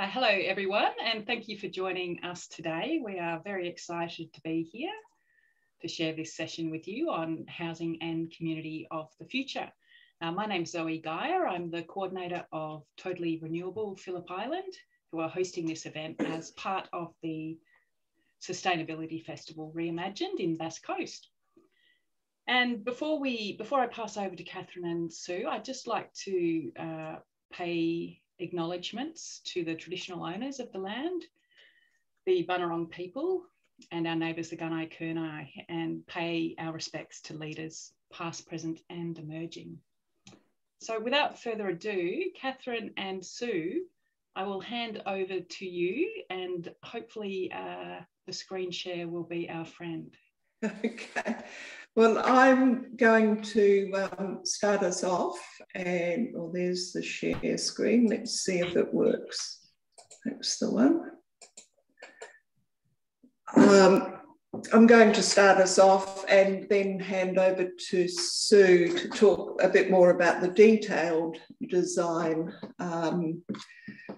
Hello everyone, and thank you for joining us today. We are very excited to be here to share this session with you on housing and community of the future. My name's Zoe Geyer. I'm the coordinator of Totally Renewable Phillip Island, who are hosting this event as part of the Sustainability Festival Reimagined in Bass Coast. And before I pass over to Catherine and Sue, I'd just like to pay acknowledgements to the traditional owners of the land, the Bunurong people, and our neighbours, the Gunai Kurnai, and pay our respects to leaders past, present and emerging. So without further ado, Catherine and Sue, I will hand over to you, and hopefully the screen share will be our friend. Okay. Well, I'm going to start us off, and there's the share screen. Let's see if it works. That's the one. I'm going to start us off and then hand over to Sue to talk a bit more about the detailed design.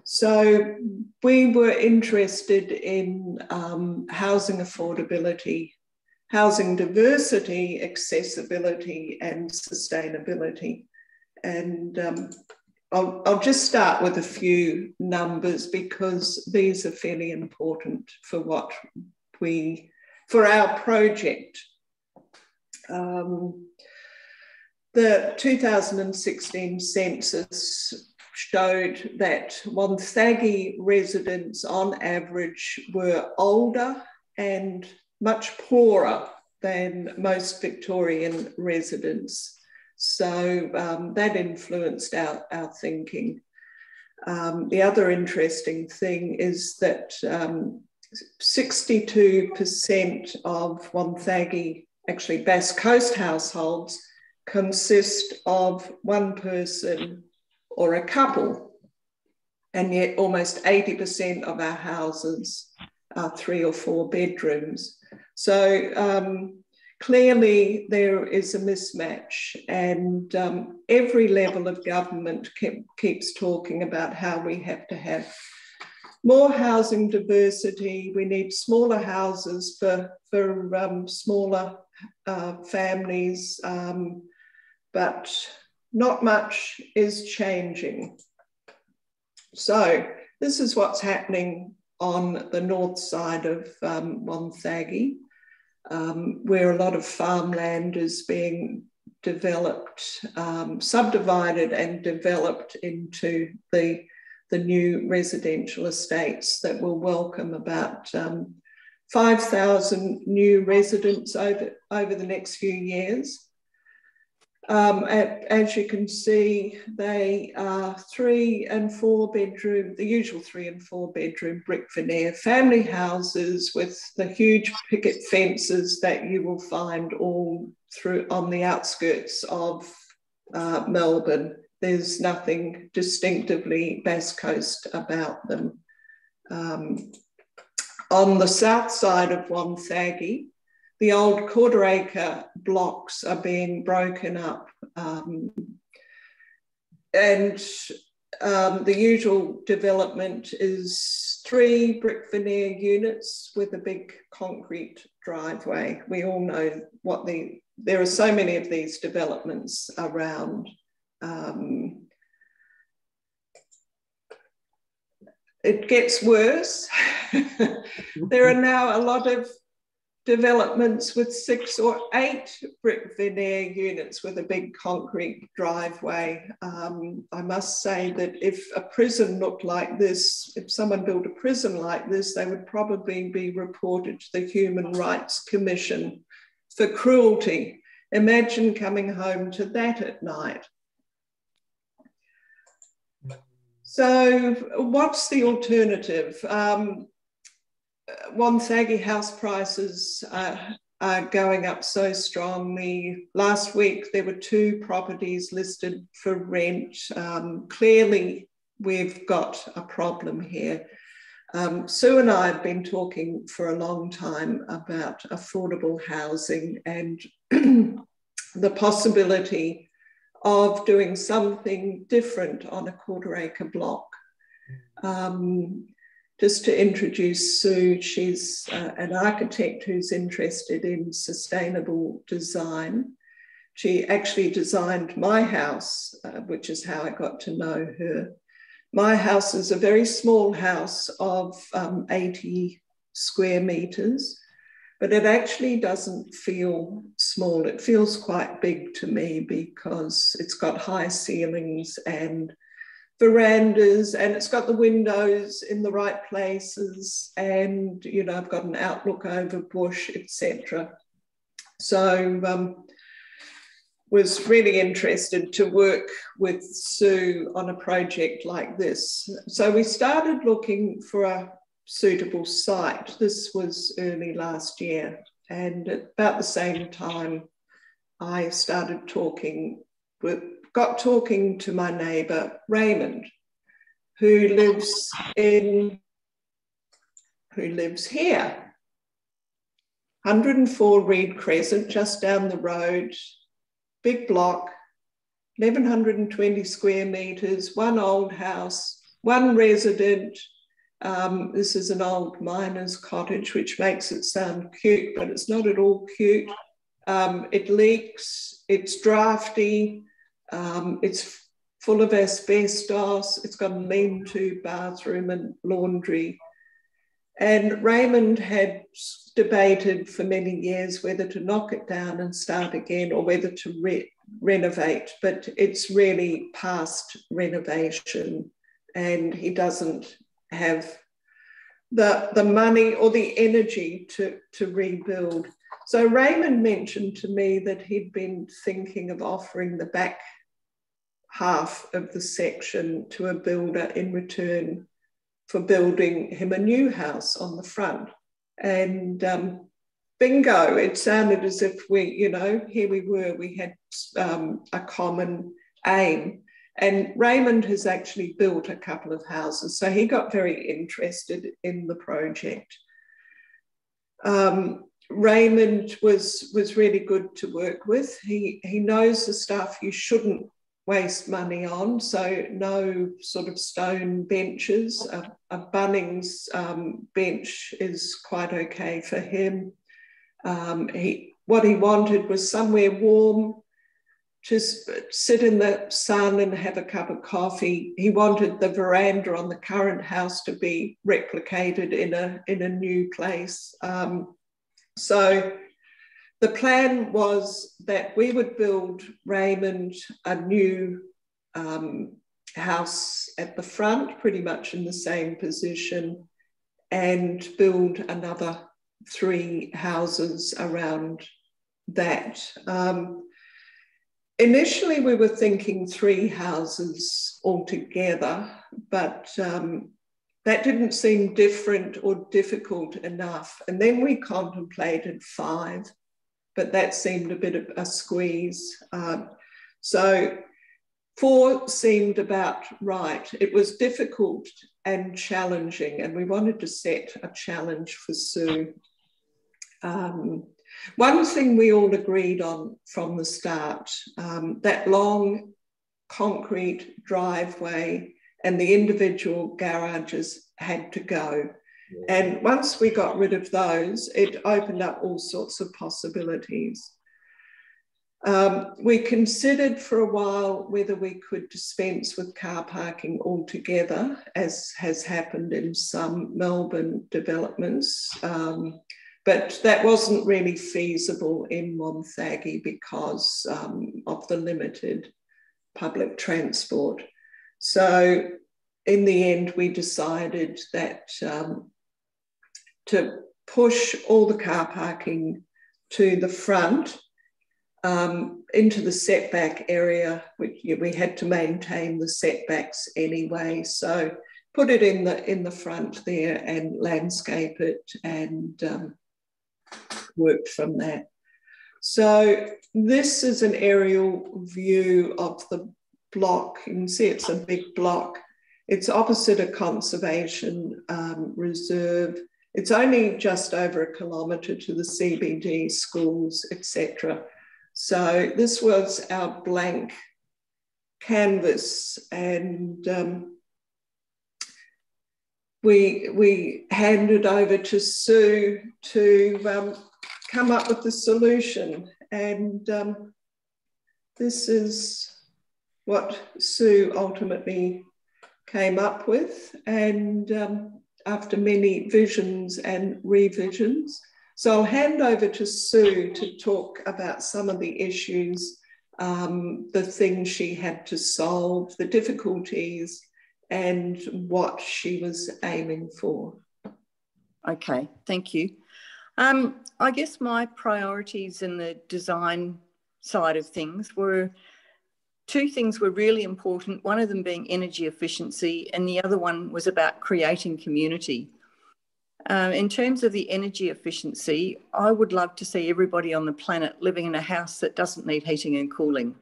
So we were interested in housing affordability, housing diversity, accessibility and sustainability. And I'll just start with a few numbers because these are fairly important for for our project. The 2016 census showed that Wonthaggi residents on average were older and much poorer than most Victorian residents. So that influenced our thinking. The other interesting thing is that 62% of Wonthaggi, actually Bass Coast households, consist of one person or a couple, and yet almost 80% of our houses are 3 or 4 bedrooms. So clearly there is a mismatch, and every level of government keeps talking about how we have to have more housing diversity. We need smaller houses for smaller families, but not much is changing. So this is what's happening on the north side of Wonthaggi, where a lot of farmland is being developed, subdivided and developed into the new residential estates that will welcome about 5,000 new residents over the next few years. As you can see, they are 3 and 4 bedroom, the usual 3 and 4 bedroom brick veneer family houses with the huge picket fences that you will find all through on the outskirts of Melbourne. There's nothing distinctively Bass Coast about them. On the south side of Wonthaggi, the old quarter-acre blocks are being broken up, and the usual development is 3 brick veneer units with a big concrete driveway. We all know there are so many of these developments around. It gets worse. There are now a lot of developments with 6 or 8 brick veneer units with a big concrete driveway. I must say that if a prison looked like this, if someone built a prison like this, they would probably be reported to the Human Rights Commission for cruelty. Imagine coming home to that at night. So what's the alternative? Wonthaggi house prices are going up so strongly. Last week, there were 2 properties listed for rent. Clearly, we've got a problem here. Sue and I have been talking for a long time about affordable housing and the possibility of doing something different on a quarter-acre block. Just to introduce Sue, she's an architect who's interested in sustainable design. She actually designed my house, which is how I got to know her. My house is a very small house of 80 square metres, but it actually doesn't feel small. It feels quite big to me because it's got high ceilings and verandas, and it's got the windows in the right places, and you know, I've got an outlook over bush, etc. So was really interested to work with Sue on a project like this. So we started looking for a suitable site. This was early last year, and at about the same time I got talking to my neighbour Raymond, who lives here, 104 Reed Crescent, just down the road, big block, 1,120 square metres, one old house, one resident. This is an old miner's cottage, which makes it sound cute, but it's not at all cute. It leaks, it's drafty, it's full of asbestos, it's got a lean-to bathroom and laundry. And Raymond had debated for many years whether to knock it down and start again or whether to renovate, but it's really past renovation and he doesn't have the money or the energy to rebuild. So Raymond mentioned to me that he'd been thinking of offering the back half of the section to a builder in return for building him a new house on the front. And bingo, it sounded as if here we were, we had a common aim. And Raymond has actually built a couple of houses, so he got very interested in the project. Raymond was really good to work with. He knows the stuff you shouldn't waste money on, so no sort of stone benches. A Bunnings bench is quite okay for him. What he wanted was somewhere warm, just sit in the sun and have a cup of coffee. He wanted the veranda on the current house to be replicated in a new place. So the plan was that we would build Raymond a new house at the front, pretty much in the same position, and build another 3 houses around that. Initially, we were thinking 3 houses altogether, but that didn't seem different or difficult enough. And then we contemplated 5, but that seemed a bit of a squeeze. So 4 seemed about right. It was difficult and challenging, and we wanted to set a challenge for Sue. One thing we all agreed on from the start, that long concrete driveway and the individual garages had to go. And once we got rid of those, it opened up all sorts of possibilities. We considered for a while whether we could dispense with car parking altogether, as has happened in some Melbourne developments. But that wasn't really feasible in Wonthaggi because of the limited public transport. So in the end, we decided that to push all the car parking to the front, into the setback area, which we had to maintain the setbacks anyway. So put it in the front there and landscape it and worked from that. So this is an aerial view of the block. You can see it's a big block. It's opposite a conservation reserve. It's only just over a kilometre to the CBD, schools, etc. So this was our blank canvas, and we handed over to Sue to come up with the solution. And this is what Sue ultimately came up with, and after many visions and revisions. So I'll hand over to Sue to talk about some of the issues, the things she had to solve, the difficulties, and what she was aiming for. Okay, thank you. I guess my priorities in the design side of things were, two things were really important, one of them being energy efficiency, and the other one was about creating community. In terms of the energy efficiency, I would love to see everybody on the planet living in a house that doesn't need heating and cooling.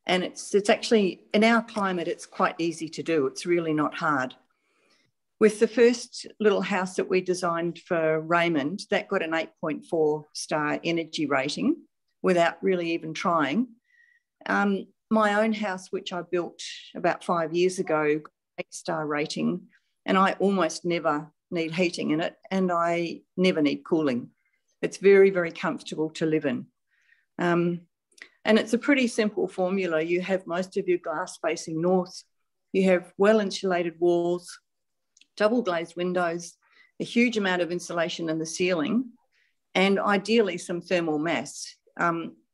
And it's actually, in our climate, it's quite easy to do. It's really not hard. With the first little house that we designed for Raymond, that got an 8.4 star energy rating without really even trying. My own house, which I built about 5 years ago, 8-star rating, and I almost never need heating in it, and I never need cooling. It's very, very comfortable to live in. And it's a pretty simple formula. You have most of your glass facing north, you have well-insulated walls, double glazed windows, a huge amount of insulation in the ceiling, and ideally some thermal mass,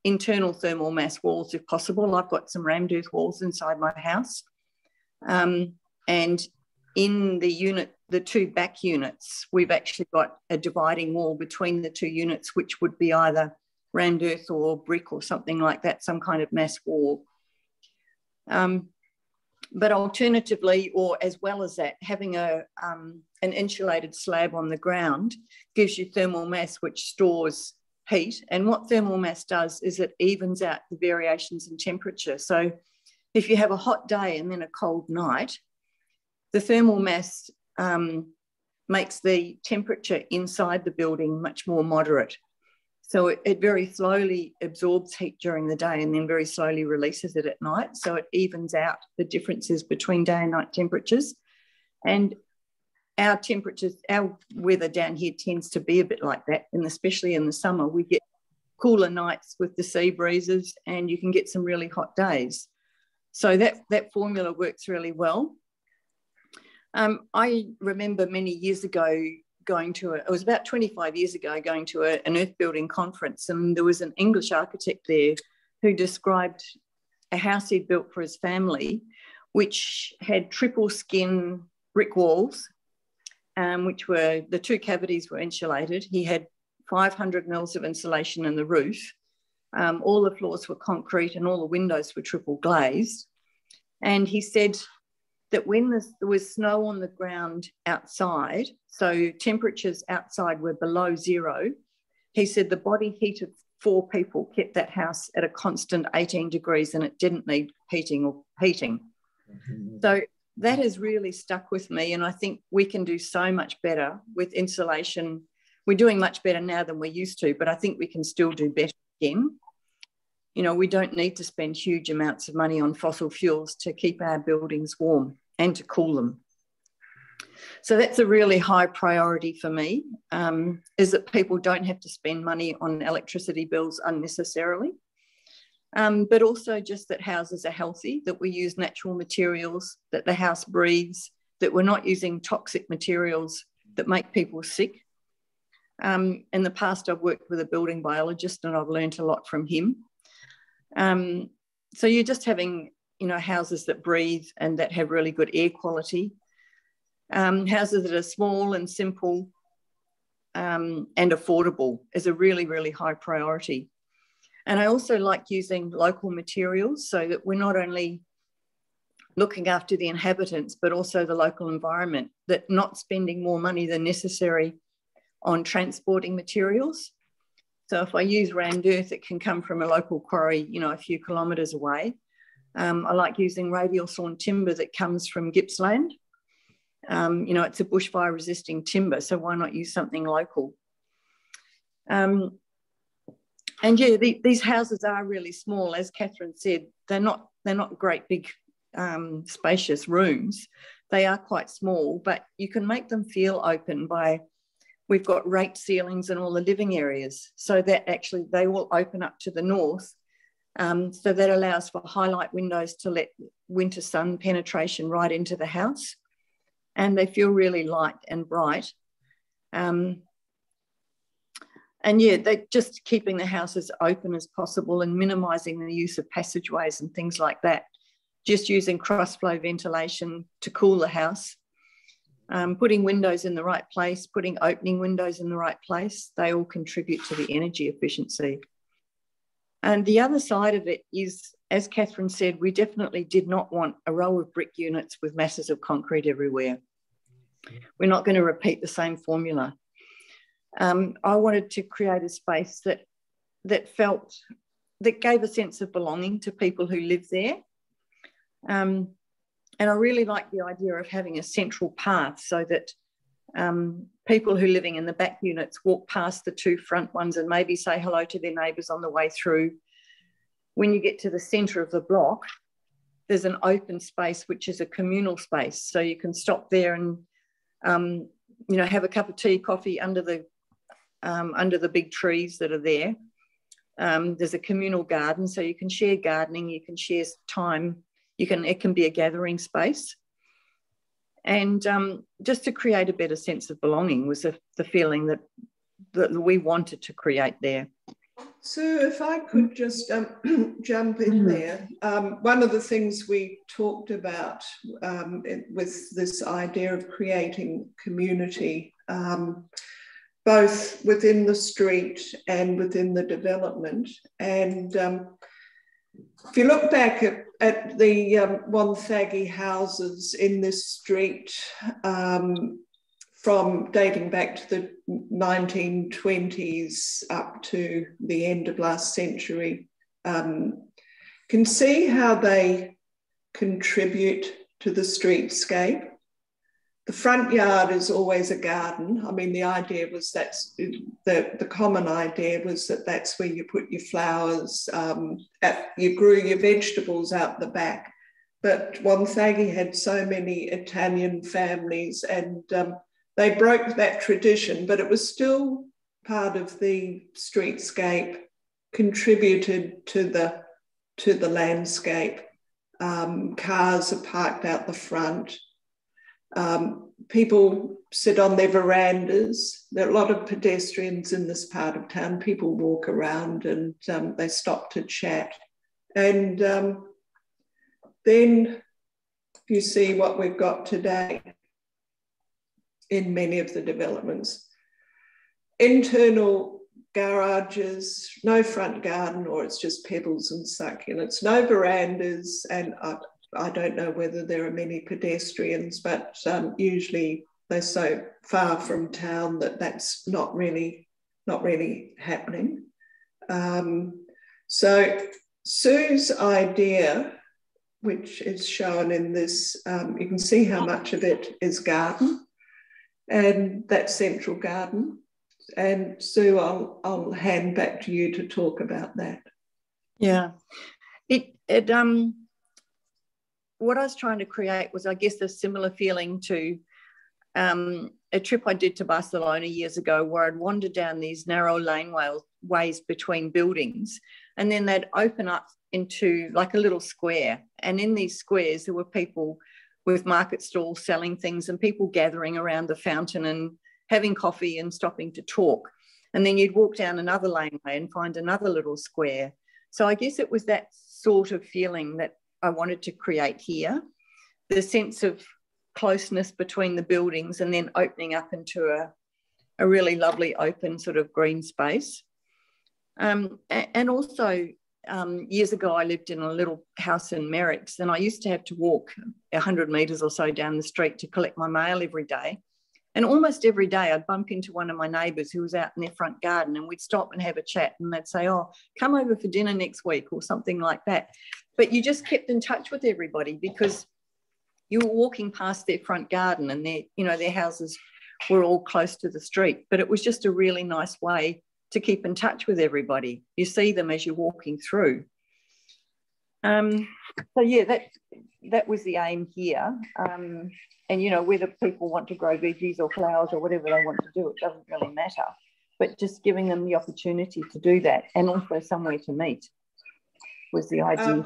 internal thermal mass walls if possible. I've got some rammed earth walls inside my house. And in the unit, the two back units, we've actually got a dividing wall between the two units, which would be either rammed earth or brick or something like that, some kind of mass wall. But alternatively, or as well as that, having an insulated slab on the ground gives you thermal mass, which stores heat. And what thermal mass does is it evens out the variations in temperature. So if you have a hot day and then a cold night, the thermal mass makes the temperature inside the building much more moderate. So it very slowly absorbs heat during the day and then very slowly releases it at night. So it evens out the differences between day and night temperatures. And our temperatures, our weather down here tends to be a bit like that. And especially in the summer, we get cooler nights with the sea breezes and you can get some really hot days. So that formula works really well. I remember many years ago going to it was about 25 years ago, going to an earth building conference, and there was an English architect there who described a house he'd built for his family, which had triple skin brick walls, which were, the two cavities were insulated. He had 500 mils of insulation in the roof. All the floors were concrete and all the windows were triple glazed. And he said that when there was snow on the ground outside, so temperatures outside were below zero, he said the body heat of 4 people kept that house at a constant 18 degrees and it didn't need heating. So that has really stuck with me, and I think we can do so much better with insulation. We're doing much better now than we used to, but I think we can still do better again. You know, we don't need to spend huge amounts of money on fossil fuels to keep our buildings warm and to cool them. So that's a really high priority for me, is that people don't have to spend money on electricity bills unnecessarily, but also just that houses are healthy, that we use natural materials, that the house breathes, that we're not using toxic materials that make people sick. In the past, I've worked with a building biologist and I've learned a lot from him. So you're just having, you know, houses that breathe and that have really good air quality. Houses that are small and simple and affordable is a really, really high priority. And I also like using local materials so that we're not only looking after the inhabitants, but also the local environment, that not spending more money than necessary on transporting materials. So if I use rammed earth, it can come from a local quarry, you know, a few kilometres away. I like using radial sawn timber that comes from Gippsland. You know, it's a bushfire resisting timber, so why not use something local? And yeah, these houses are really small. As Catherine said, they're not great big spacious rooms. they are quite small, but you can make them feel open by, we've got raked ceilings in all the living areas, so that actually they will open up to the north. So that allows for highlight windows to let winter sun penetration right into the house, and they feel really light and bright. And yeah, they're just keeping the house as open as possible and minimising the use of passageways and things like that. Just using cross-flow ventilation to cool the house. Putting windows in the right place, putting opening windows in the right place, they all contribute to the energy efficiency. And the other side of it is, as Catherine said, we definitely did not want a row of brick units with masses of concrete everywhere. We're not going to repeat the same formula. I wanted to create a space that gave a sense of belonging to people who live there. And I really like the idea of having a central path so that people who are living in the back units walk past the two front ones and maybe say hello to their neighbours on the way through. When you get to the centre of the block, there's an open space which is a communal space, so you can stop there and have a cup of tea, coffee under the big trees that are there. There's a communal garden, so you can share gardening, you can share time, it can be a gathering space. And just to create a better sense of belonging was the feeling that we wanted to create there. Sue, if I could just jump in there. One of the things we talked about with this idea of creating community, both within the street and within the development. And if you look back at the Wonthaggi houses in this street, from dating back to the 1920s up to the end of last century, can see how they contribute to the streetscape. The front yard is always a garden. I mean, the idea was the common idea was that's where you put your flowers, you grew your vegetables out the back. But Wonthaggi had so many Italian families, and they broke that tradition, but it was still part of the streetscape, contributed to the landscape. Cars are parked out the front. People sit on their verandas. There are a lot of pedestrians in this part of town. People walk around and they stop to chat. And then you see what we've got today in many of the developments. Internal garages, no front garden, or it's just pebbles and succulents, no verandas, and I don't know whether there are many pedestrians, but usually they're so far from town that that's not really happening. So Sue's idea, which is shown in this, you can see how much of it is garden, and that central garden. And Sue, I'll hand back to you to talk about that. Yeah, what I was trying to create was, I guess, a similar feeling to a trip I did to Barcelona years ago, where I'd wander down these narrow laneways between buildings, and then they'd open up into like a little square. And in these squares, there were people with market stalls selling things and people gathering around the fountain and having coffee and stopping to talk. And then you'd walk down another laneway and find another little square. So I guess it was that sort of feeling that I wanted to create here, the sense of closeness between the buildings and then opening up into a really lovely open sort of green space. And also, years ago, I lived in a little house in Merricks, and I used to have to walk 100 metres or so down the street to collect my mail every day. And almost every day I'd bump into one of my neighbours who was out in their front garden, and we'd stop and have a chat, and they'd say, oh, come over for dinner next week or something like that. But you just kept in touch with everybody because you were walking past their front garden, and their houses were all close to the street. But it was just a really nice way to keep in touch with everybody. You see them as you're walking through. So yeah, that was the aim here. And, you know, whether people want to grow veggies or flowers or whatever they want to do, it doesn't really matter. But just giving them the opportunity to do that, and also somewhere to meet, was the idea.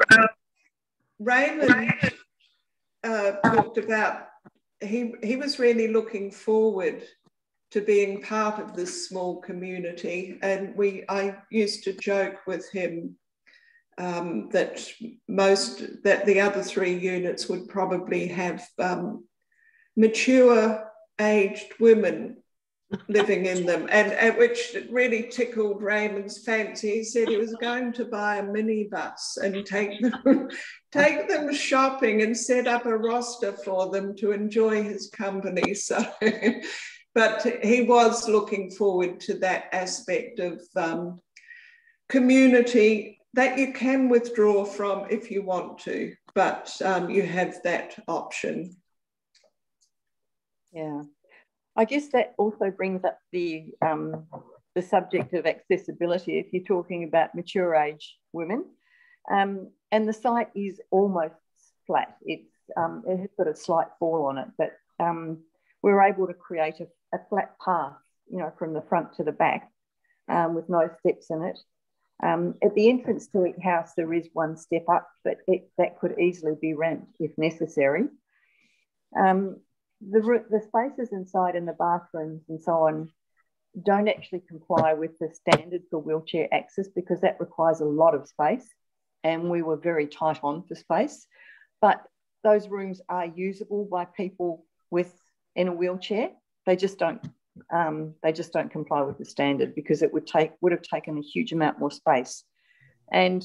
Raymond talked about, he was really looking forward to being part of this small community. And I used to joke with him that the other 3 units would probably have mature aged women living in them, and which really tickled Raymond's fancy. He said he was going to buy a minibus and take them shopping and set up a roster for them to enjoy his company. So, but he was looking forward to that aspect of community that you can withdraw from if you want to, but you have that option. Yeah. I guess that also brings up the subject of accessibility if you're talking about mature age women. And the site is almost flat. It has got a slight fall on it, but we were able to create a flat path, you know, from the front to the back with no steps in it. At the entrance to each house, there is one step up, but that could easily be ramped if necessary. The spaces inside in the bathrooms and so on don't actually comply with the standard for wheelchair access, because that requires a lot of space, and we were very tight on for space. But those rooms are usable by people in a wheelchair. They just don't comply with the standard, because it would have taken a huge amount more space. And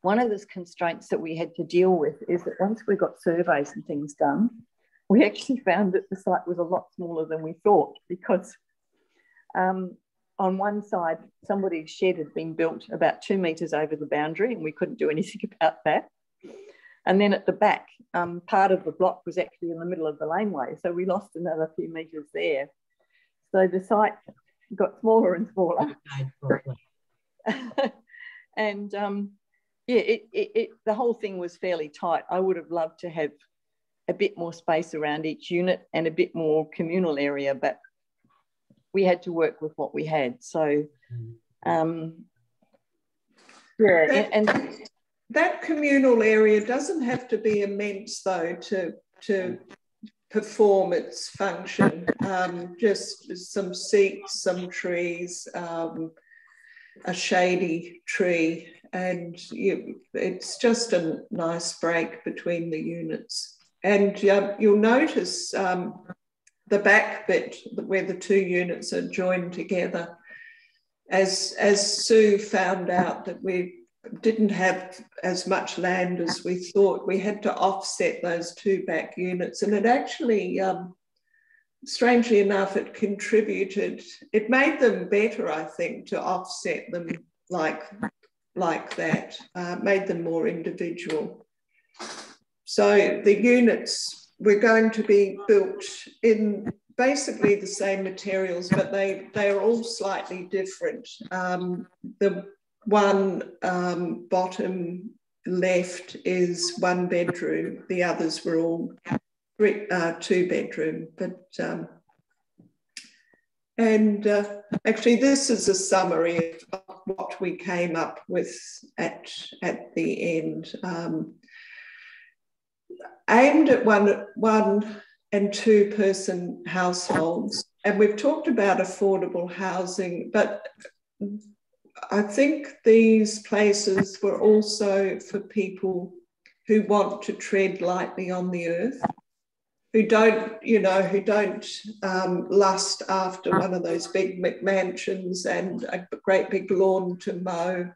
one of the constraints that we had to deal with is that once we got surveys and things done, we actually found that the site was a lot smaller than we thought, because on one side, somebody's shed had been built about 2 metres over the boundary, and we couldn't do anything about that. And then at the back, part of the block was actually in the middle of the laneway, so we lost another few metres there. So the site got smaller and smaller. And the whole thing was fairly tight. I would have loved to have a bit more space around each unit and a bit more communal area, but we had to work with what we had. So, that communal area doesn't have to be immense, though, to perform its function. Just some seats, some trees, a shady tree, and it's just a nice break between the units. And you'll notice the back bit where the 2 units are joined together. As Sue found out that we didn't have as much land as we thought, we had to offset those 2 back units. And it actually, strangely enough, it contributed. It made them better, I think, to offset them like that. Made them more individual. So the units were going to be built in basically the same materials, but they are all slightly different. The one bottom left is 1 bedroom. The others were all 2 bedroom. But actually, this is a summary of what we came up with at the end. Aimed at one and 2 person households. And we've talked about affordable housing, but I think these places were also for people who want to tread lightly on the earth, who don't lust after one of those big McMansions and a great big lawn to mow,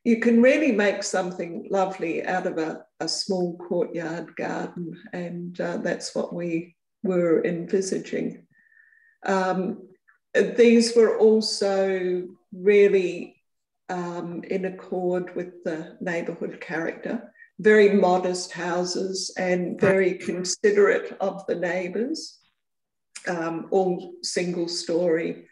you can really make something lovely out of a small courtyard garden, and that's what we were envisaging. These were also really in accord with the neighbourhood character, very modest houses and very considerate of the neighbours, all single story,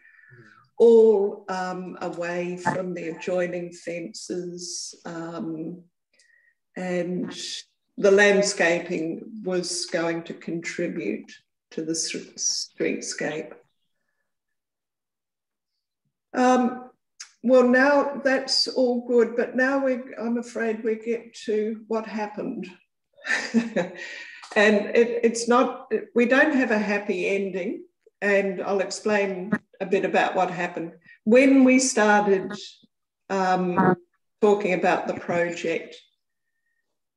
all away from the adjoining fences, and the landscaping was going to contribute to the streetscape. Well, now that's all good, but now I'm afraid we get to what happened. And it's not, we don't have a happy ending, and I'll explain a bit about what happened. When we started talking about the project,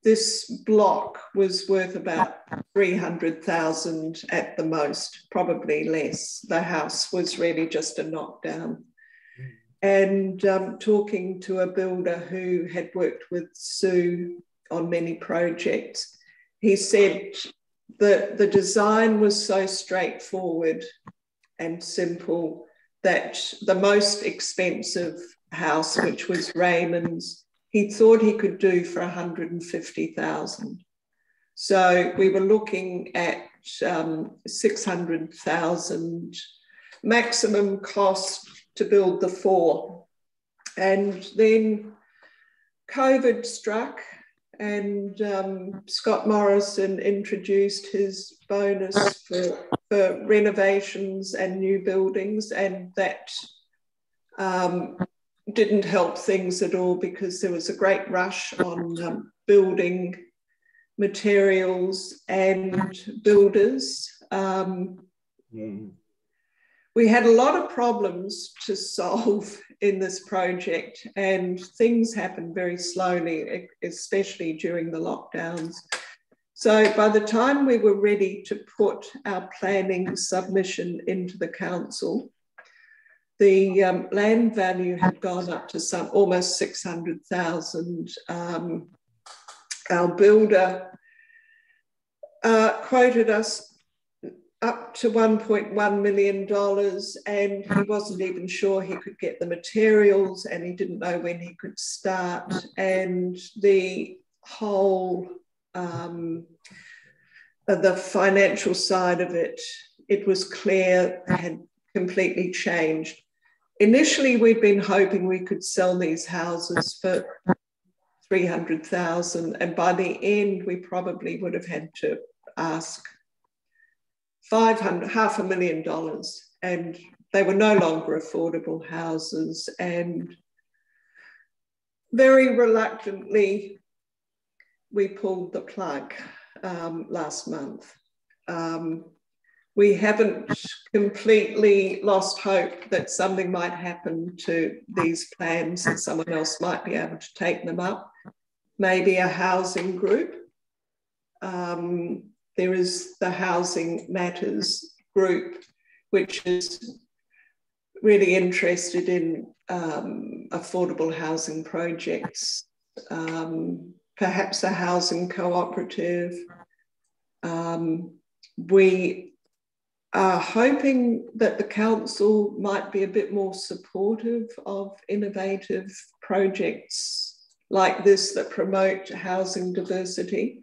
this block was worth about 300,000 at the most, probably less. The house was really just a knockdown. And talking to a builder who had worked with Sue on many projects, he said that the design was so straightforward and simple that the most expensive house, which was Raymond's, he thought he could do for 150,000. So we were looking at 600,000 maximum cost to build the 4. And then COVID struck, and Scott Morrison introduced his bonus for renovations and new buildings, and that didn't help things at all, because there was a great rush on building materials and builders. We had a lot of problems to solve in this project, and things happened very slowly, especially during the lockdowns. So by the time we were ready to put our planning submission into the council, the land value had gone up to almost 600,000. Our builder quoted us up to $1.1 million, and he wasn't even sure he could get the materials, and he didn't know when he could start. And the whole, the financial side of it, it was clear had completely changed. Initially, we'd been hoping we could sell these houses for 300,000, and by the end, we probably would have had to ask $500,000, and they were no longer affordable houses. And very reluctantly, we pulled the plug last month. We haven't completely lost hope that something might happen to these plans and someone else might be able to take them up. Maybe a housing group. There is the Housing Matters group, which is really interested in affordable housing projects, perhaps a housing cooperative. We are hoping that the council might be a bit more supportive of innovative projects like this that promote housing diversity.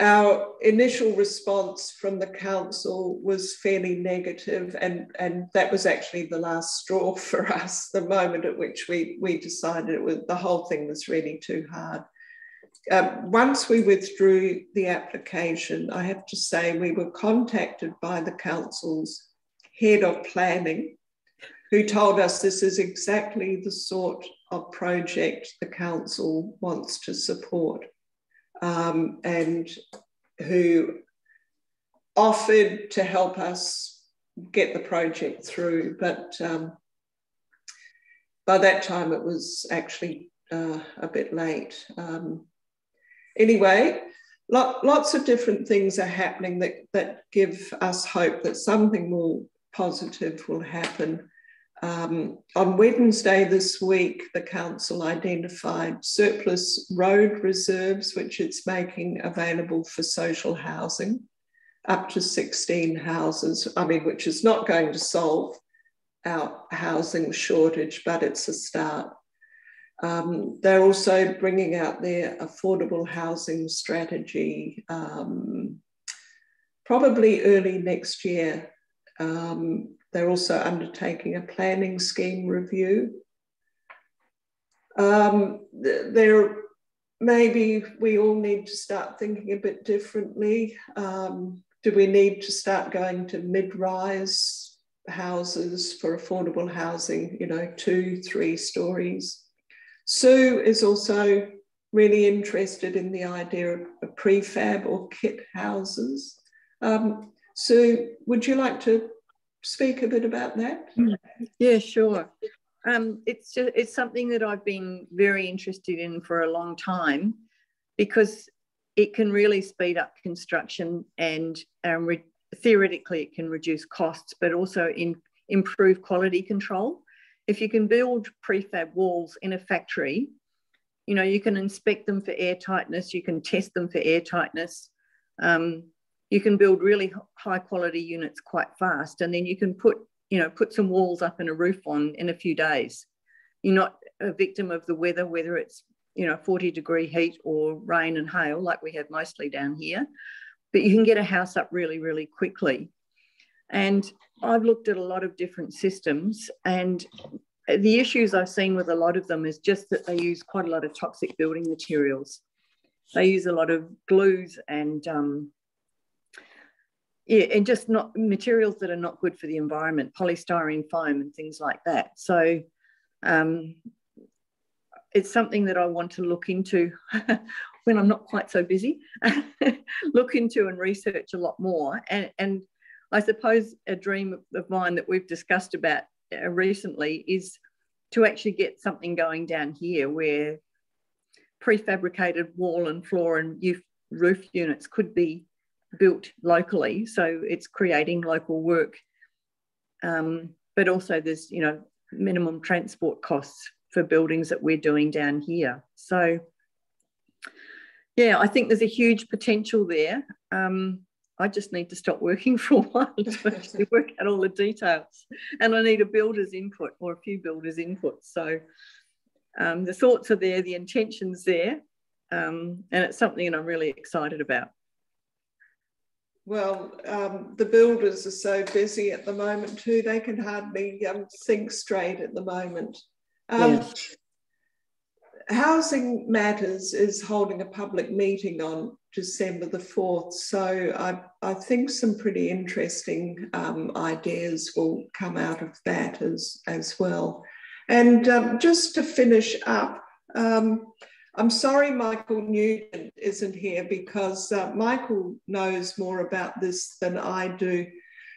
Our initial response from the council was fairly negative, and that was actually the last straw for us, the moment at which we decided the whole thing was really too hard. Once we withdrew the application, I have to say we were contacted by the council's head of planning, who told us this is exactly the sort of project the council wants to support. And who offered to help us get the project through. But by that time, it was actually a bit late. Anyway, lots of different things are happening that give us hope that something positive will happen. On Wednesday this week, the council identified surplus road reserves, which it's making available for social housing, up to 16 houses, which is not going to solve our housing shortage, but it's a start. They're also bringing out their affordable housing strategy, probably early next year. They're also undertaking a planning scheme review. They're maybe we all need to start thinking a bit differently. Do we need to start going to mid-rise houses for affordable housing, you know, 2-3 stories? Sue is also really interested in the idea of prefab or kit houses. Sue, would you like to speak a bit about that? Yeah, sure. It's something that I've been very interested in for a long time, because it can really speed up construction, and theoretically it can reduce costs, but also improve quality control. If you can build prefab walls in a factory, you know, you can inspect them for air tightness, you can test them for air tightness, you can build really high quality units quite fast, and then you can put some walls up and a roof on in a few days. You're not a victim of the weather, whether it's 40-degree heat or rain and hail like we have mostly down here, but you can get a house up really, really quickly. And I've looked at a lot of different systems, and the issues I've seen with a lot of them is just that they use quite a lot of toxic building materials. They use a lot of glues and just not materials that are not good for the environment, polystyrene foam and things like that. So it's something that I want to look into when I'm not quite so busy, look into and research a lot more. And I suppose a dream of mine that we've discussed about recently is to actually get something going down here where prefabricated wall and floor and roof units could be built locally. So it's creating local work, but also there's, minimum transport costs for buildings that we're doing down here. So yeah, I think there's a huge potential there. I just need to stop working for a while to actually work out all the details, and I need a builder's input or a few builders' input. So the thoughts are there, the intention's there, and it's something that I'm really excited about. Well, the builders are so busy at the moment too, they can hardly think straight at the moment. Yes. Housing Matters is holding a public meeting on December the 4th, so I think some pretty interesting ideas will come out of that as well. And just to finish up, I'm sorry Michael Newton isn't here, because Michael knows more about this than I do.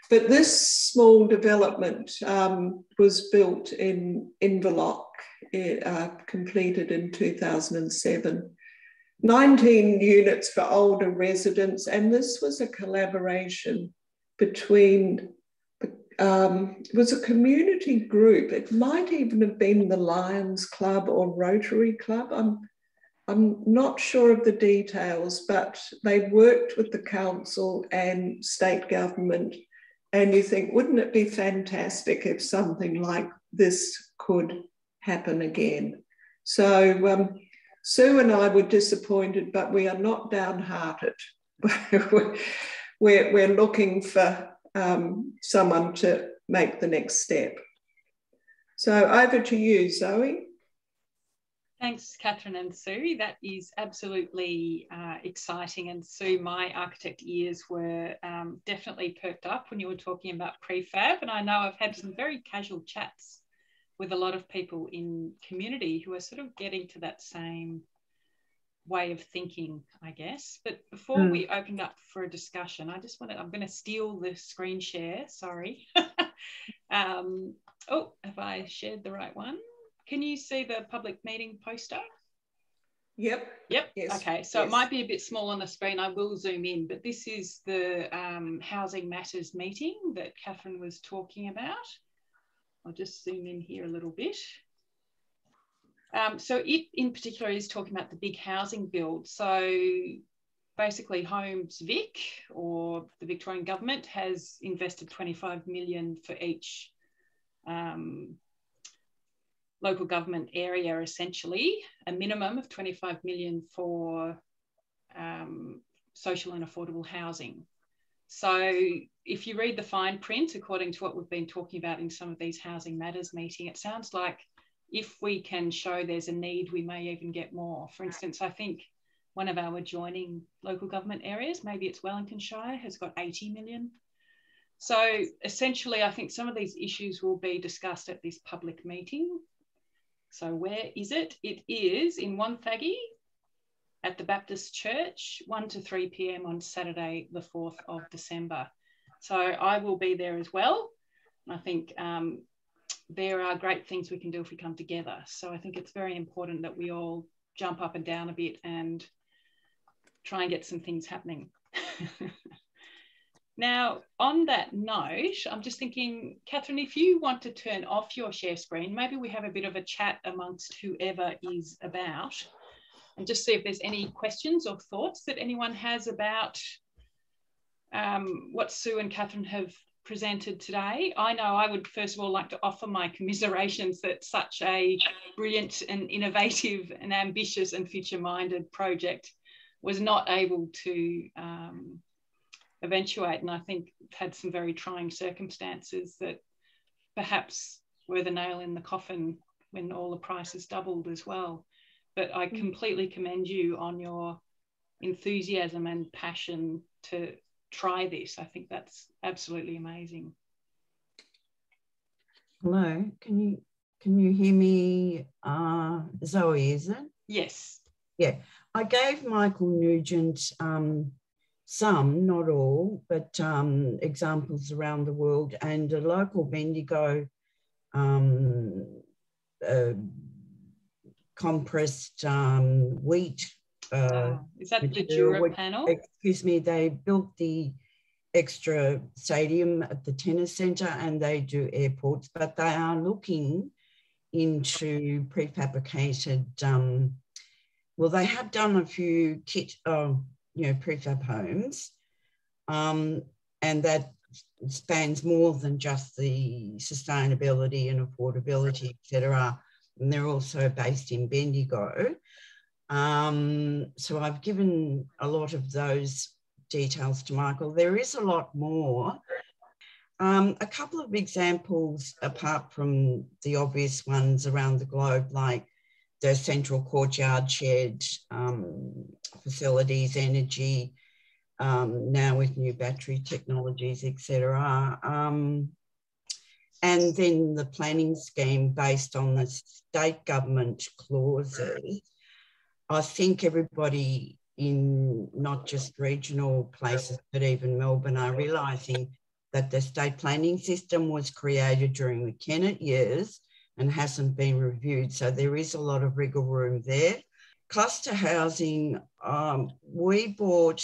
But this small development was built in Inverloch, completed in 2007. 19 units for older residents, and this was a collaboration between, it was a community group. It might even have been the Lions Club or Rotary Club. I'm not sure of the details, but they worked with the council and state government. And you think, wouldn't it be fantastic if something like this could happen again? So Sue and I were disappointed, but we are not downhearted. we're looking for someone to make the next step. So over to you, Zoe. Thanks, Catherine and Sue. That is absolutely exciting. And Sue, my architect ears were definitely perked up when you were talking about prefab. And I know I've had some very casual chats with a lot of people in community who are sort of getting to that same way of thinking, I guess. But before we opened up for a discussion, I'm going to steal the screen share, sorry. Oh, have I shared the right one? Can you see the public meeting poster? Yep. Yes. Okay, so yes. It might be a bit small on the screen. I will zoom in, but this is the Housing Matters meeting that Catherine was talking about. I'll just zoom in here a little bit. So it in particular is talking about the big housing build. So basically Homes Vic, or the Victorian government, has invested 25 million for each local government area, essentially, a minimum of 25 million for social and affordable housing. So if you read the fine print, according to what we've been talking about in some of these Housing Matters meeting, it sounds like if we can show there's a need, we may even get more. For instance, I think one of our adjoining local government areas, maybe it's Wellington Shire, has got 80 million. So essentially, I think some of these issues will be discussed at this public meeting. So where is it? It is in Wonthaggi at the Baptist Church, 1 to 3 p.m. on Saturday, the 4th of December. So I will be there as well. I think there are great things we can do if we come together. So I think it's very important that we all jump up and down a bit and try and get some things happening. Now, on that note, I'm just thinking, Catherine, if you want to turn off your share screen, maybe we have a bit of a chat amongst whoever is about and just see if there's any questions or thoughts that anyone has about what Sue and Catherine have presented today. I know I would first of all like to offer my commiserations that such a brilliant and innovative and ambitious and future-minded project was not able to eventuate, and I think had some very trying circumstances that perhaps were the nail in the coffin when all the prices doubled as well. But I completely commend you on your enthusiasm and passion to try this. I think that's absolutely amazing. Hello, can you hear me? Zoe, is it? Yes. Yeah, I gave Michael Nugent some, not all, but examples around the world, and a local Bendigo compressed wheat. Is that the Jura panel? Excuse me, they built the extra stadium at the tennis centre and they do airports, but they are looking into prefabricated, well, they have done a few prefab homes, and that spans more than just the sustainability and affordability, etc. And they're also based in Bendigo. So I've given a lot of those details to Michael. There is a lot more. A couple of examples apart from the obvious ones around the globe, like the central courtyard shed facilities, energy, now with new battery technologies, etc. And then the planning scheme based on the state government clauses. I think everybody in not just regional places, but even Melbourne are realising that the state planning system was created during the Kennett years and hasn't been reviewed. So there is a lot of wriggle room there. Cluster housing, we bought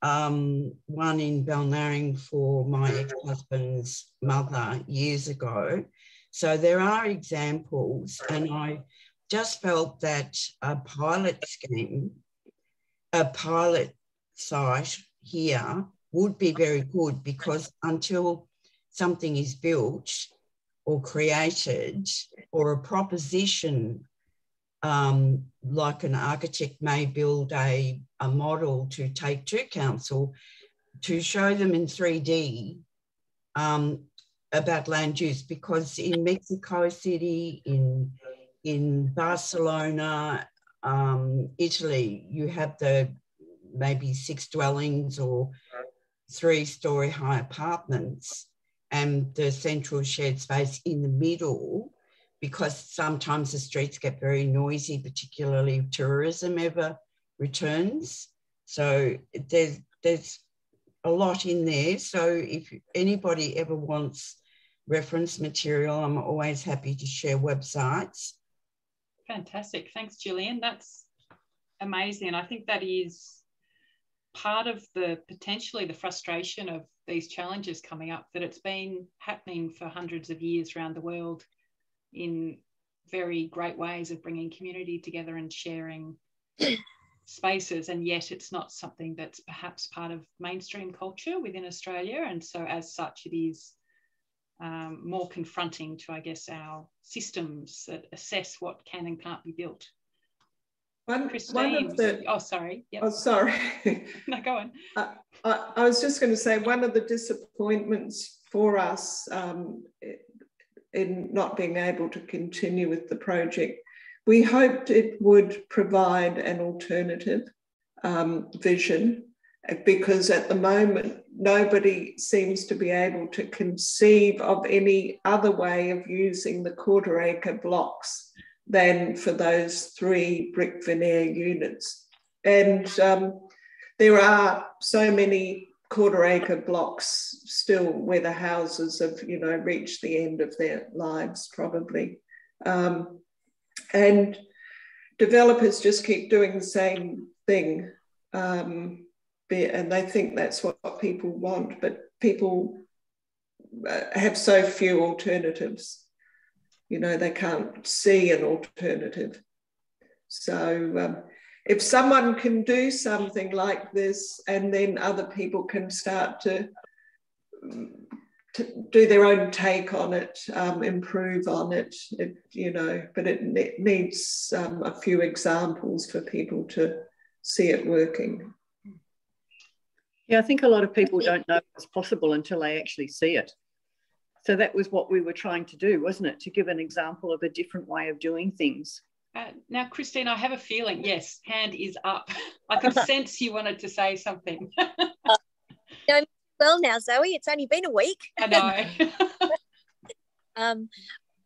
one in Balnarring for my ex-husband's mother years ago. So there are examples, and I just felt that a pilot scheme, a pilot site here would be very good, because until something is built or created, or a proposition, like an architect may build a model to take to council to show them in 3D about land use, because in Mexico City, in Barcelona, Italy, you have the maybe 6 dwellings or 3-story high apartments and the central shared space in the middle, because sometimes the streets get very noisy, particularly if tourism ever returns. So there's a lot in there. So if anybody ever wants reference material, I'm always happy to share websites. Fantastic. Thanks, Gillian. That's amazing. I think that is part of the potentially the frustration of these challenges coming up, that it's been happening for hundreds of years around the world in very great ways of bringing community together and sharing spaces, and yet it's not something that's perhaps part of mainstream culture within Australia, and so as such it is more confronting to, I guess, our systems that assess what can and can't be built. One of the, oh, sorry. Yep. Oh, sorry. No, go on. I was just going to say, one of the disappointments for us in not being able to continue with the project. We hoped it would provide an alternative vision, because at the moment, nobody seems to be able to conceive of any other way of using the quarter-acre blocks than for those 3 brick veneer units. And there are so many quarter-acre blocks still where the houses have, you know, reached the end of their lives, probably. And developers just keep doing the same thing. And they think that's what people want, but people have so few alternatives. You know, they can't see an alternative. So if someone can do something like this, and then other people can start to do their own take on it, improve on it, you know, but it needs a few examples for people to see it working. Yeah, I think a lot of people don't know it's possible until they actually see it. So that was what we were trying to do, wasn't it? To give an example of a different way of doing things. Now, Christine, I have a feeling, yes, hand is up. I could sense you wanted to say something. Well now, Zoe, it's only been a week. I know.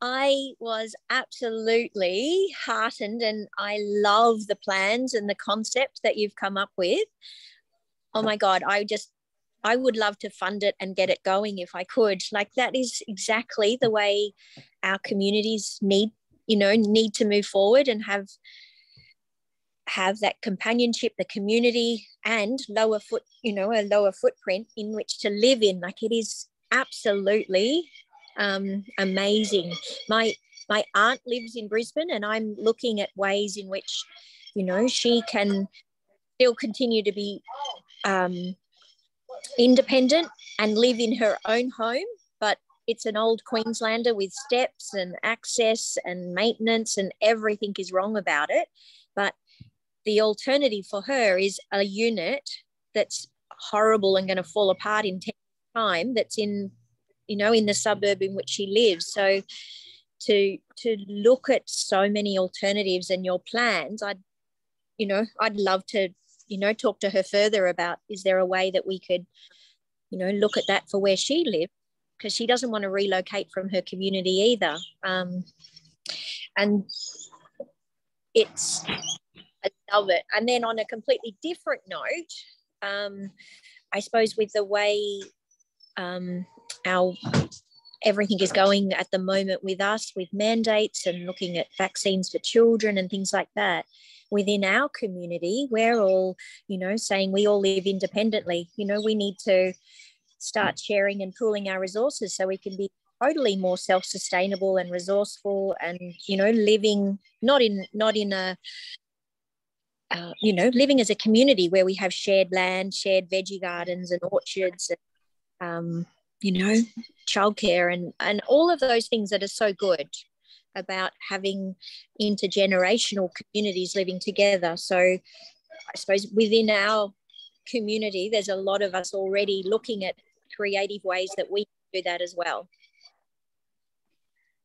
I was absolutely heartened, and I love the plans and the concept that you've come up with. Oh my God, I would love to fund it and get it going if I could. Like, that is exactly the way our communities need to move forward and have that companionship, the community, and a lower footprint in which to live in. Like, it is absolutely amazing. My aunt lives in Brisbane, and I'm looking at ways in which, you know, she can still continue to be independent and live in her own home, but it's an old Queenslander with steps and access and maintenance, and everything is wrong about it. But the alternative for her is a unit that's horrible and going to fall apart in 10 years' time, that's in the suburb in which she lives. So to look at so many alternatives and your plans, I'd love to, talk to her further about, is there a way that we could, look at that for where she lives, because she doesn't want to relocate from her community either. And I love it. And then on a completely different note, I suppose with the way everything is going at the moment with us, with mandates and looking at vaccines for children and things like that, within our community, we're all, saying we all live independently. We need to start sharing and pooling our resources so we can be totally more self-sustainable and resourceful, and, living not in a living as a community where we have shared land, shared veggie gardens and orchards, and, childcare and all of those things that are so good about having intergenerational communities living together. So I suppose within our community, there's a lot of us already looking at creative ways that we do that as well.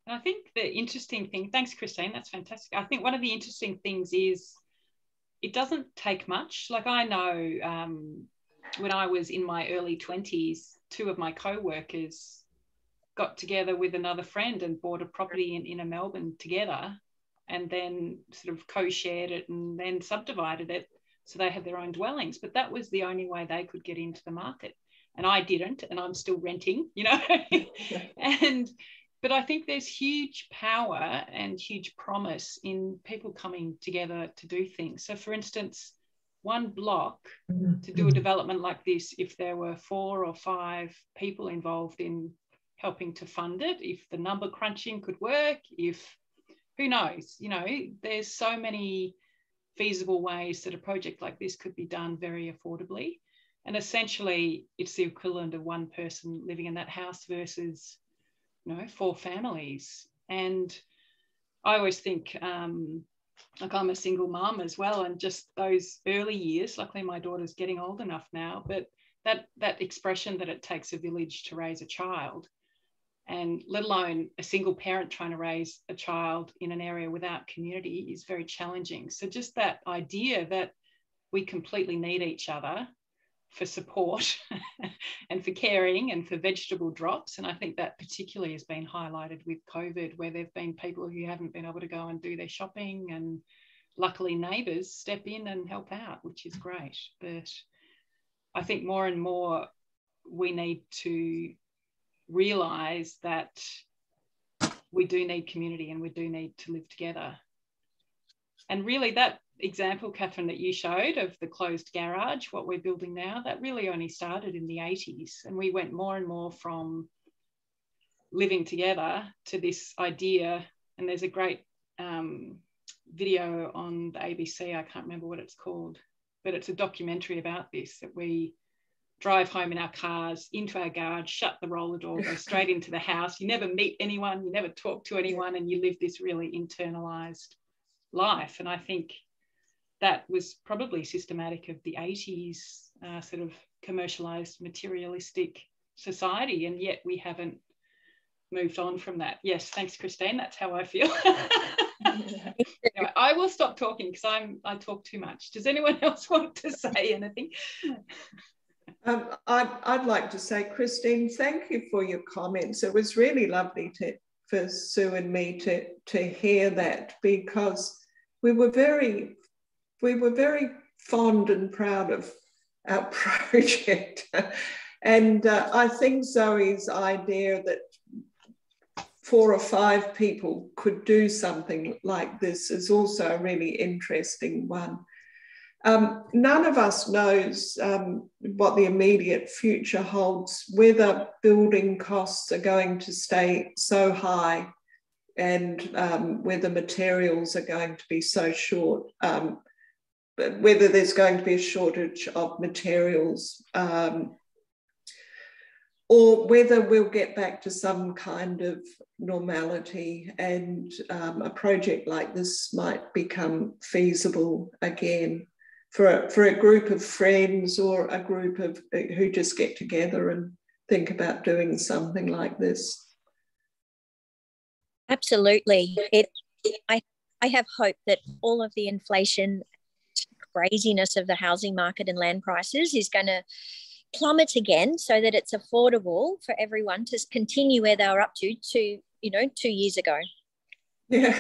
And I think the interesting thing, thanks, Christine, that's fantastic. I think one of the interesting things is it doesn't take much. Like, I know when I was in my early 20s, 2 of my co-workers got together with another friend and bought a property in inner Melbourne together, and then sort of co-shared it and then subdivided it so they had their own dwellings. But that was the only way they could get into the market. And I didn't, and I'm still renting, But I think there's huge power and huge promise in people coming together to do things. So, for instance, one block to do a development like this, if there were 4 or 5 people involved in helping to fund it, if the number crunching could work, who knows, there's so many feasible ways that a project like this could be done very affordably. And essentially, it's the equivalent of one person living in that house versus 4 families. And I always think, like, I'm a single mum as well, and just those early years, luckily my daughter's getting old enough now, but that expression that it takes a village to raise a child, and let alone a single parent trying to raise a child in an area without community is very challenging. So just that idea that we completely need each other for support and for caring and for vegetable drops. And I think that particularly has been highlighted with COVID, where there have been people who haven't been able to go and do their shopping, and luckily neighbours step in and help out, which is great. But I think more and more we need to realise that we do need community and we do need to live together. And really that example, Catherine, that you showed of the closed garage, what we're building now, that really only started in the 80s. And we went more and more from living together to this idea. And there's a great video on the ABC, I can't remember what it's called, but it's a documentary about this, that we drive home in our cars, into our garage, shut the roller door, go straight into the house. You never meet anyone, you never talk to anyone, and you live this really internalised life. And I think that was probably systematic of the 80s sort of commercialised, materialistic society, and yet we haven't moved on from that. Yes, thanks, Christine. That's how I feel. Anyway, I will stop talking because I talk too much. Does anyone else want to say anything? I'd like to say, Christine, thank you for your comments. It was really lovely for Sue and me to hear that, because we were very fond and proud of our project. And I think Zoe's idea that 4 or 5 people could do something like this is also a really interesting one. None of us knows what the immediate future holds, whether building costs are going to stay so high and whether materials are going to be so short, whether there's going to be a shortage of materials, or whether we'll get back to some kind of normality and a project like this might become feasible again for a group of friends or a group of who just get together and think about doing something like this. Absolutely. I have hope that all of the inflation craziness of the housing market and land prices is going to plummet again, so that it's affordable for everyone to continue where they were up to 2 years ago. Yeah.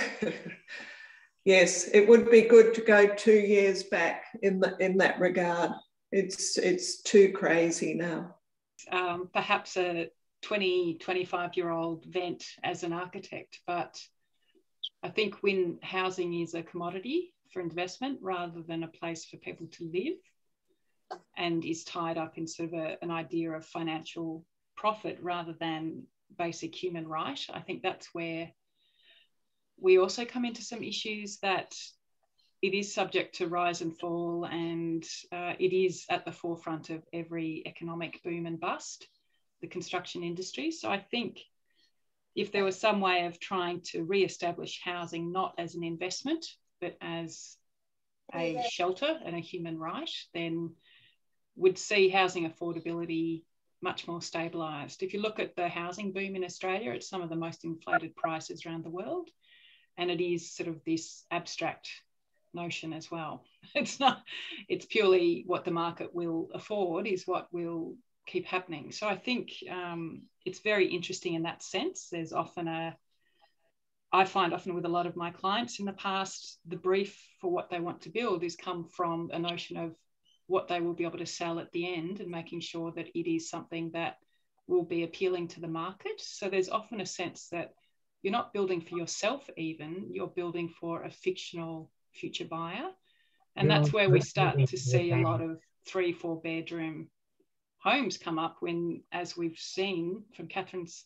Yes, it would be good to go 2 years back in that regard. It's too crazy now. Perhaps a 25-year-old vent as an architect, but I think when housing is a commodity for investment rather than a place for people to live, and is tied up in sort of an idea of financial profit rather than basic human right, I think that's where we also come into some issues, that it is subject to rise and fall, and it is at the forefront of every economic boom and bust, the construction industry. So I think if there was some way of trying to re-establish housing not as an investment but as a shelter and a human right, then would see housing affordability much more stabilised. If you look at the housing boom in Australia, it's some of the most inflated prices around the world, and it is sort of this abstract notion as well. It's purely what the market will afford is what will keep happening. So I think it's very interesting in that sense. There's often I find often with a lot of my clients in the past, the brief for what they want to build is come from a notion of what they will be able to sell at the end, and making sure that it is something that will be appealing to the market. So there's often a sense that you're not building for yourself even, you're building for a fictional future buyer. And that's where we start to see a lot of 3-4 bedroom homes come up when, as we've seen from Catherine's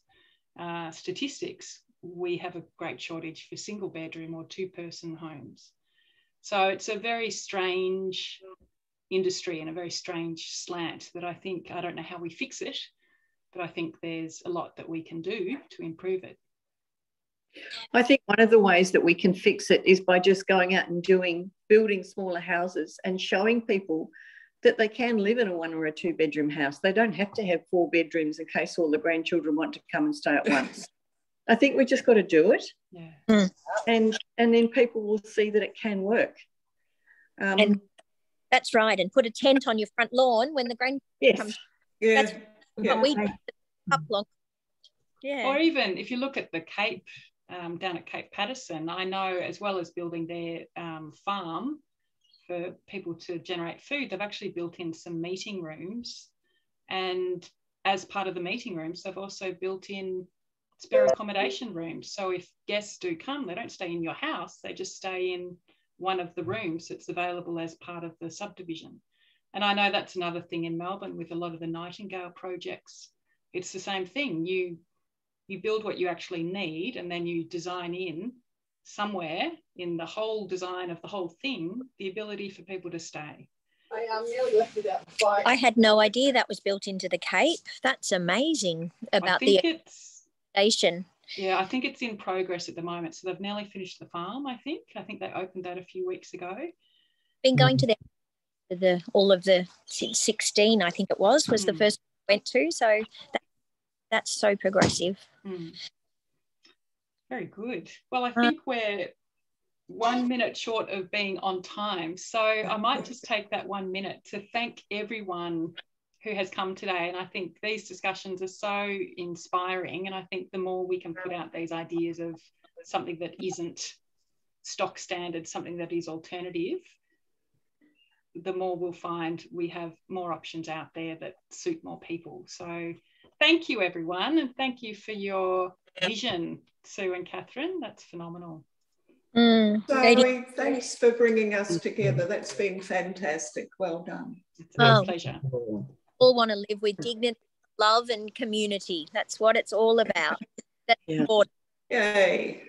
statistics, we have a great shortage for single bedroom or 2-person homes. So it's a very strange industry and a very strange slant that I don't know how we fix it, but I think there's a lot that we can do to improve it. I think one of the ways that we can fix it is by just going out and building smaller houses and showing people that they can live in a 1 or a 2 bedroom house. They don't have to have 4 bedrooms in case all the grandchildren want to come and stay at once. I think we just got to do it. Yeah. And then people will see that it can work. And that's right. And put a tent on your front lawn when the grandchildren come. Yeah. That's what we did a couple of. Yeah. Or even if you look at the Cape, down at Cape Patterson, I know as well as building their farm for people to generate food, they've actually built in some meeting rooms. And as part of the meeting rooms, they've also built in spare accommodation rooms. So if guests do come, they don't stay in your house, they just stay in one of the rooms that's available as part of the subdivision. And I know that's another thing in Melbourne with a lot of the Nightingale projects. It's the same thing. You build what you actually need, and then you design in somewhere in the whole design of the whole thing, the ability for people to stay. I had no idea that was built into the Cape. That's amazing about the station. Yeah, I think it's in progress at the moment. So they've nearly finished the farm, I think. I think they opened that a few weeks ago. Been going to all of the since 16, I think it was the first I went to. So that's so progressive. Very good. Well, I think we're 1 minute short of being on time. So I might just take that 1 minute to thank everyone who has come today. And I think these discussions are so inspiring. And I think the more we can put out these ideas of something that isn't stock standard, something that is alternative, the more we'll find we have more options out there that suit more people. So thank you, everyone. And thank you for your vision, Sue and Catherine. That's phenomenal. Zoe, thanks for bringing us together. That's been fantastic. Well done. It's a pleasure. All want to live with dignity, love and community. That's what it's all about. That's important. Yay.